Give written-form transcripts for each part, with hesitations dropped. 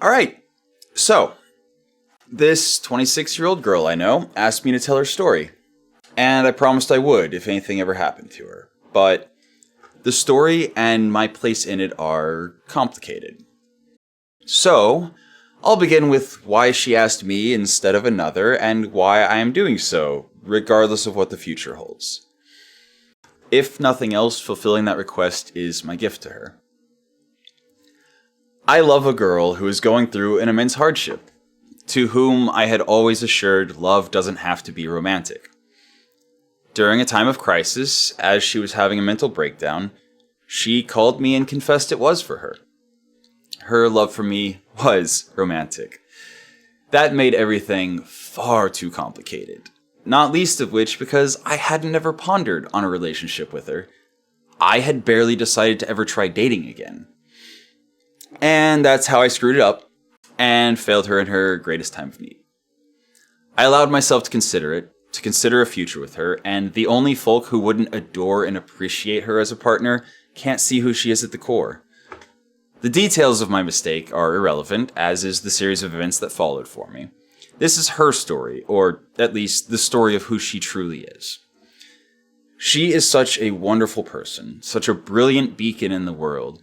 All right. So, this 26-year-old girl I know asked me to tell her story. And I promised I would if anything ever happened to her. But the story and my place in it are complicated. So, I'll begin with why she asked me instead of another and why I am doing so, regardless of what the future holds. If nothing else, fulfilling that request is my gift to her. I love a girl who is going through an immense hardship, to whom I had always assured love doesn't have to be romantic. During a time of crisis, as she was having a mental breakdown, she called me and confessed it was for her. Her love for me was romantic. That made everything far too complicated, not least of which because I hadn't ever pondered on a relationship with her. I had barely decided to ever try dating again. And that's how I screwed it up and failed her in her greatest time of need. I allowed myself to consider it, to consider a future with her, and the only folk who wouldn't adore and appreciate her as a partner can't see who she is at the core. The details of my mistake are irrelevant, as is the series of events that followed for me. This is her story, or at least the story of who she truly is. She is such a wonderful person, such a brilliant beacon in the world,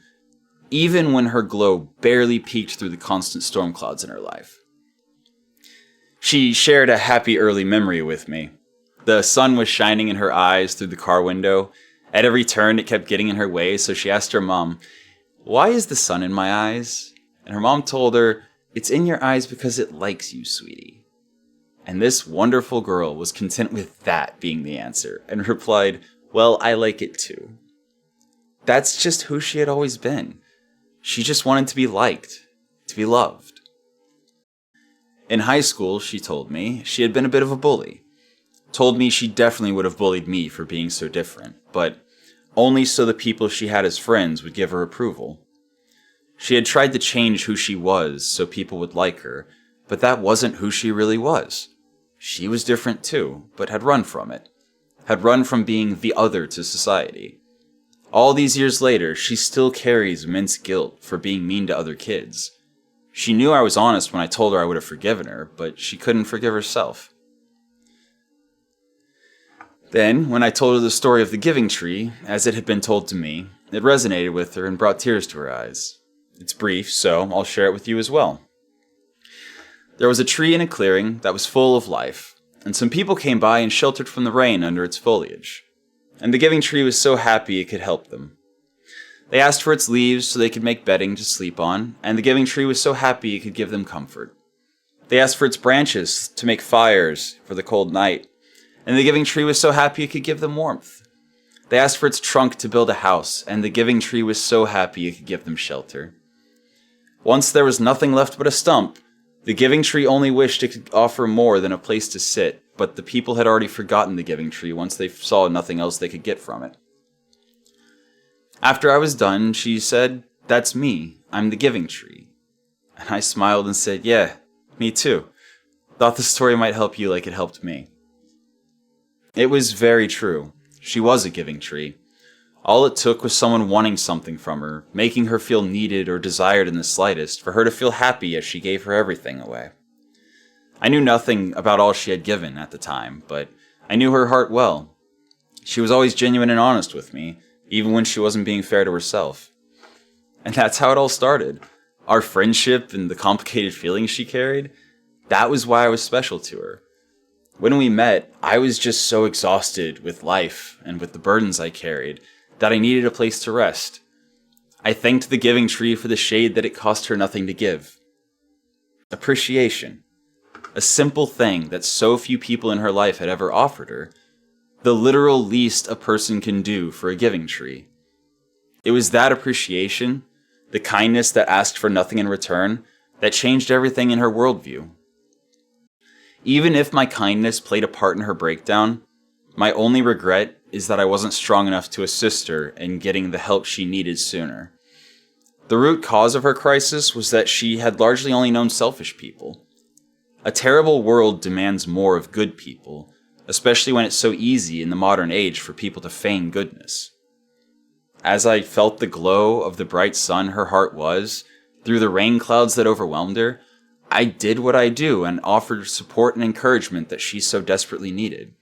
even when her glow barely peeked through the constant storm clouds in her life. She shared a happy early memory with me. The sun was shining in her eyes through the car window. At every turn, it kept getting in her way, so she asked her mom, "Why is the sun in my eyes?" And her mom told her, "It's in your eyes because it likes you, sweetie." And this wonderful girl was content with that being the answer, and replied, "Well, I like it too." That's just who she had always been. She just wanted to be liked, to be loved. In high school, she told me, she had been a bit of a bully. Told me she definitely would have bullied me for being so different, but only so the people she had as friends would give her approval. She had tried to change who she was so people would like her, but that wasn't who she really was. She was different too, but had run from it. Had run from being the other to society. All these years later, she still carries immense guilt for being mean to other kids. She knew I was honest when I told her I would have forgiven her, but she couldn't forgive herself. Then, when I told her the story of the giving tree, as it had been told to me, it resonated with her and brought tears to her eyes. It's brief, so I'll share it with you as well. There was a tree in a clearing that was full of life, and some people came by and sheltered from the rain under its foliage. And the giving tree was so happy it could help them. They asked for its leaves so they could make bedding to sleep on, and the giving tree was so happy it could give them comfort. They asked for its branches to make fires for the cold night, and the giving tree was so happy it could give them warmth. They asked for its trunk to build a house, and the giving tree was so happy it could give them shelter. Once there was nothing left but a stump, the giving tree only wished it could offer more than a place to sit, but the people had already forgotten the giving tree once they saw nothing else they could get from it. After I was done, she said, "That's me. I'm the giving tree." And I smiled and said, "Yeah, me too. Thought the story might help you like it helped me." It was very true. She was a giving tree. All it took was someone wanting something from her, making her feel needed or desired in the slightest, for her to feel happy as she gave her everything away. I knew nothing about all she had given at the time, but I knew her heart well. She was always genuine and honest with me, even when she wasn't being fair to herself. And that's how it all started. Our friendship and the complicated feelings she carried, that was why I was special to her. When we met, I was just so exhausted with life and with the burdens I carried that I needed a place to rest. I thanked the giving tree for the shade that it cost her nothing to give. Appreciation. A simple thing that so few people in her life had ever offered her. The literal least a person can do for a giving tree. It was that appreciation, the kindness that asked for nothing in return, that changed everything in her worldview. Even if my kindness played a part in her breakdown, my only regret is that I wasn't strong enough to assist her in getting the help she needed sooner. The root cause of her crisis was that she had largely only known selfish people. A terrible world demands more of good people, especially when it's so easy in the modern age for people to feign goodness. As I felt the glow of the bright sun her heart was, Through the rain clouds that overwhelmed her, I did what I do and offered support and encouragement that she so desperately needed.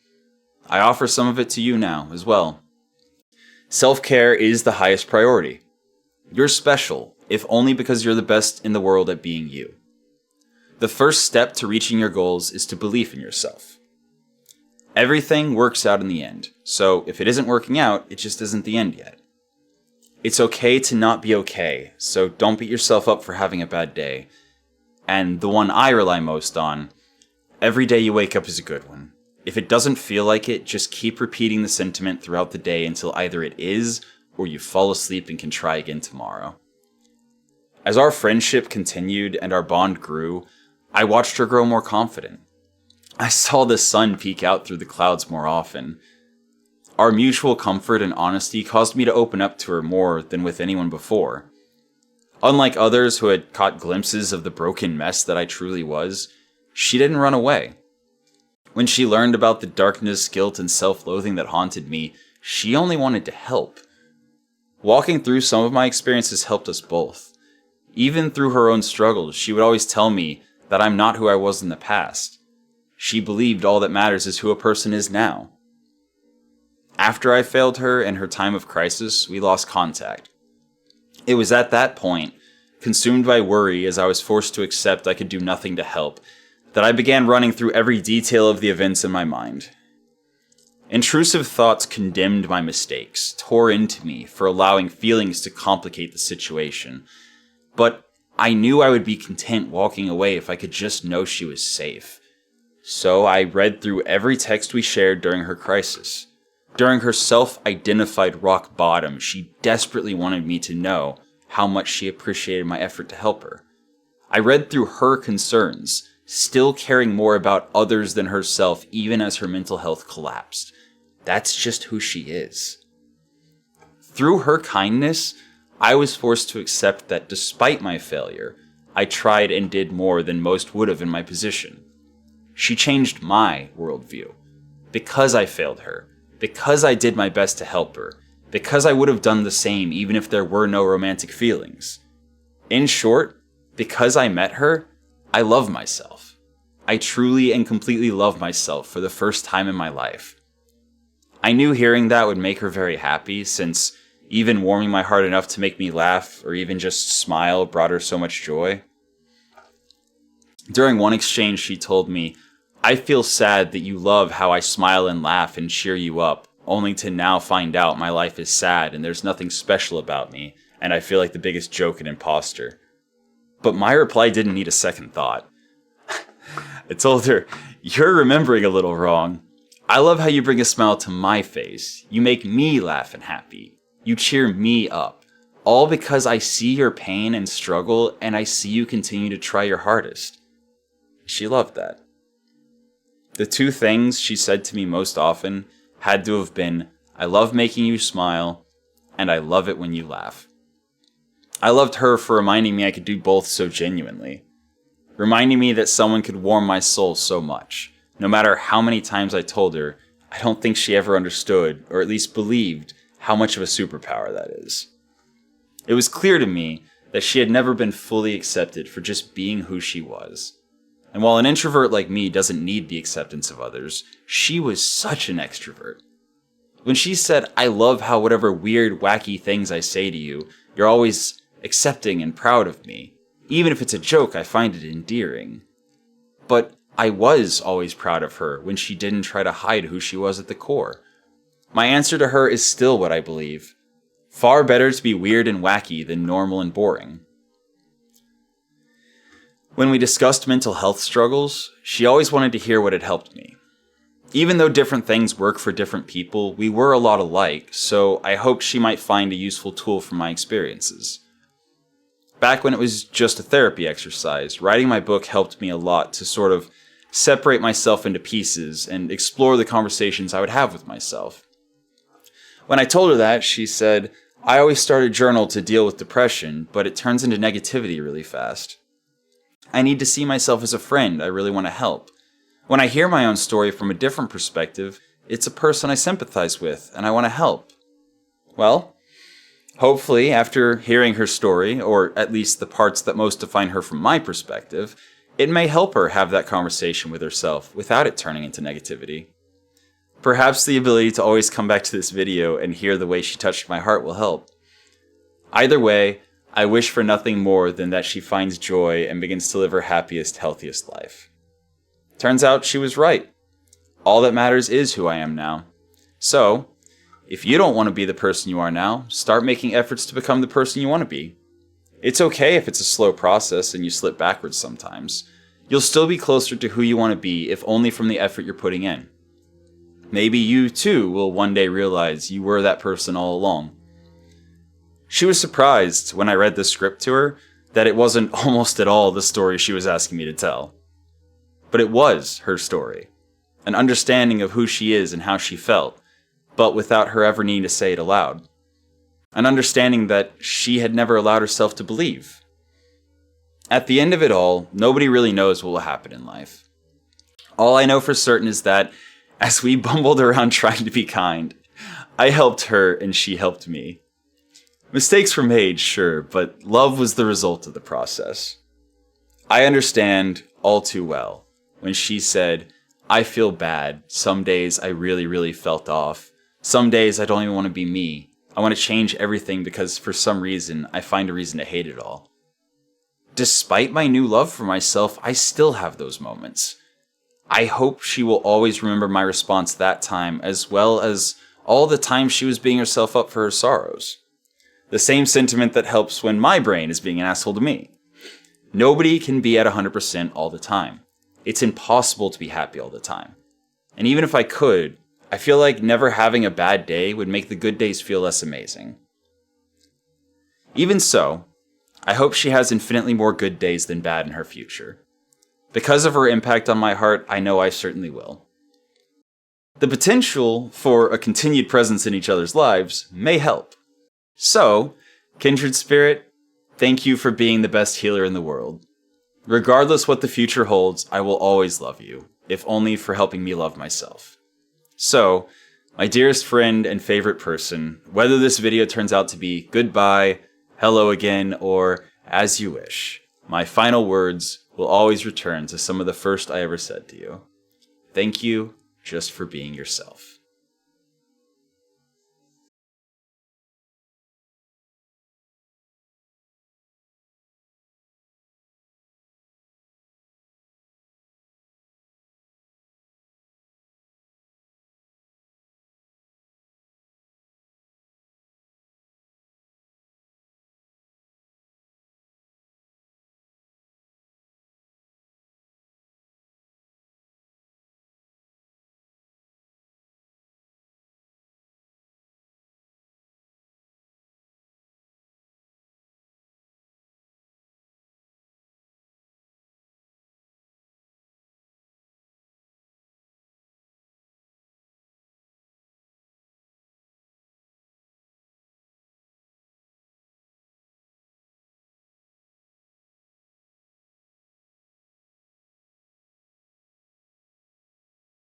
I offer some of it to you now as well. Self-care is the highest priority. You're special, if only because you're the best in the world at being you. The first step to reaching your goals is to believe in yourself. Everything works out in the end, so if it isn't working out, it just isn't the end yet. It's okay to not be okay, so don't beat yourself up for having a bad day. And the one I rely most on, every day you wake up is a good one. If it doesn't feel like it, just keep repeating the sentiment throughout the day until either it is, or you fall asleep and can try again tomorrow. As our friendship continued and our bond grew, I watched her grow more confident. I saw the sun peek out through the clouds more often. Our mutual comfort and honesty caused me to open up to her more than with anyone before. Unlike others who had caught glimpses of the broken mess that I truly was, she didn't run away. When she learned about the darkness, guilt, and self-loathing that haunted me, she only wanted to help. Walking through some of my experiences helped us both. Even through her own struggles, she would always tell me that I'm not who I was in the past. She believed all that matters is who a person is now. After I failed her in her time of crisis, we lost contact. It was at that point, consumed by worry as I was forced to accept I could do nothing to help, that I began running through every detail of the events in my mind. Intrusive thoughts condemned my mistakes, tore into me for allowing feelings to complicate the situation. But I knew I would be content walking away if I could just know she was safe. So I read through every text we shared during her crisis. During her self-identified rock bottom, she desperately wanted me to know how much she appreciated my effort to help her. I read through her concerns, still caring more about others than herself even as her mental health collapsed. That's just who she is. Through her kindness, I was forced to accept that despite my failure, I tried and did more than most would have in my position. She changed my worldview. Because I failed her, because I did my best to help her, because I would have done the same even if there were no romantic feelings. In short, because I met her, I love myself. I truly and completely love myself for the first time in my life. I knew hearing that would make her very happy, since even warming my heart enough to make me laugh or even just smile brought her so much joy. During one exchange, she told me, "I feel sad that you love how I smile and laugh and cheer you up, only to now find out my life is sad and there's nothing special about me, and I feel like the biggest joke and imposter." But my reply didn't need a second thought. I told her, "You're remembering a little wrong. I love how you bring a smile to my face. You make me laugh and happy. You cheer me up. All because I see your pain and struggle and I see you continue to try your hardest." She loved that. The two things she said to me most often had to have been, "I love making you smile," and "I love it when you laugh." I loved her for reminding me I could do both so genuinely. Reminding me that someone could warm my soul so much. No matter how many times I told her, I don't think she ever understood, or at least believed, how much of a superpower that is. It was clear to me that she had never been fully accepted for just being who she was. And while an introvert like me doesn't need the acceptance of others, she was such an extrovert. When she said, "I love how whatever weird, wacky things I say to you, you're always accepting and proud of me. Even if it's a joke, I find it endearing." But I was always proud of her when she didn't try to hide who she was at the core. My answer to her is still what I believe. Far better to be weird and wacky than normal and boring. When we discussed mental health struggles, she always wanted to hear what had helped me. Even though different things work for different people, we were a lot alike, so I hoped she might find a useful tool from my experiences. Back when it was just a therapy exercise, writing my book helped me a lot to sort of separate myself into pieces and explore the conversations I would have with myself. When I told her that, she said, "I always start a journal to deal with depression, but it turns into negativity really fast. I need to see myself as a friend I really want to help. When I hear my own story from a different perspective, it's a person I sympathize with and I want to help." Well, Hopefully, after hearing her story, or at least the parts that most define her from my perspective, it may help her have that conversation with herself without it turning into negativity. Perhaps the ability to always come back to this video and hear the way she touched my heart will help. Either way, I wish for nothing more than that she finds joy and begins to live her happiest, healthiest life. Turns out she was right. All that matters is who I am now. So, if you don't want to be the person you are now, start making efforts to become the person you want to be. It's okay if it's a slow process and you slip backwards sometimes. You'll still be closer to who you want to be, if only from the effort you're putting in. Maybe you too will one day realize you were that person all along. She was surprised when I read the script to her that it wasn't almost at all the story she was asking me to tell. But it was her story. An understanding of who she is and how she felt, but without her ever needing to say it aloud. An understanding that she had never allowed herself to believe. At the end of it all, nobody really knows what will happen in life. All I know for certain is that, as we bumbled around trying to be kind, I helped her and she helped me. Mistakes were made, sure, but love was the result of the process. I understand all too well when she said, "I feel bad. Some days I really, really felt off. Some days I don't even want to be me. I want to change everything because for some reason I find a reason to hate it all." Despite my new love for myself, I still have those moments. I hope she will always remember my response that time, as well as all the time she was beating herself up for her sorrows. The same sentiment that helps when my brain is being an asshole to me. Nobody can be at 100% all the time. It's impossible to be happy all the time. And even if I could, I feel like never having a bad day would make the good days feel less amazing. Even so, I hope she has infinitely more good days than bad in her future. Because of her impact on my heart, I know I certainly will. The potential for a continued presence in each other's lives may help. So, kindred spirit, thank you for being the best healer in the world. Regardless what the future holds, I will always love you, if only for helping me love myself. So, my dearest friend and favorite person, whether this video turns out to be goodbye, hello again, or as you wish, my final words will always return to some of the first I ever said to you. Thank you just for being yourself.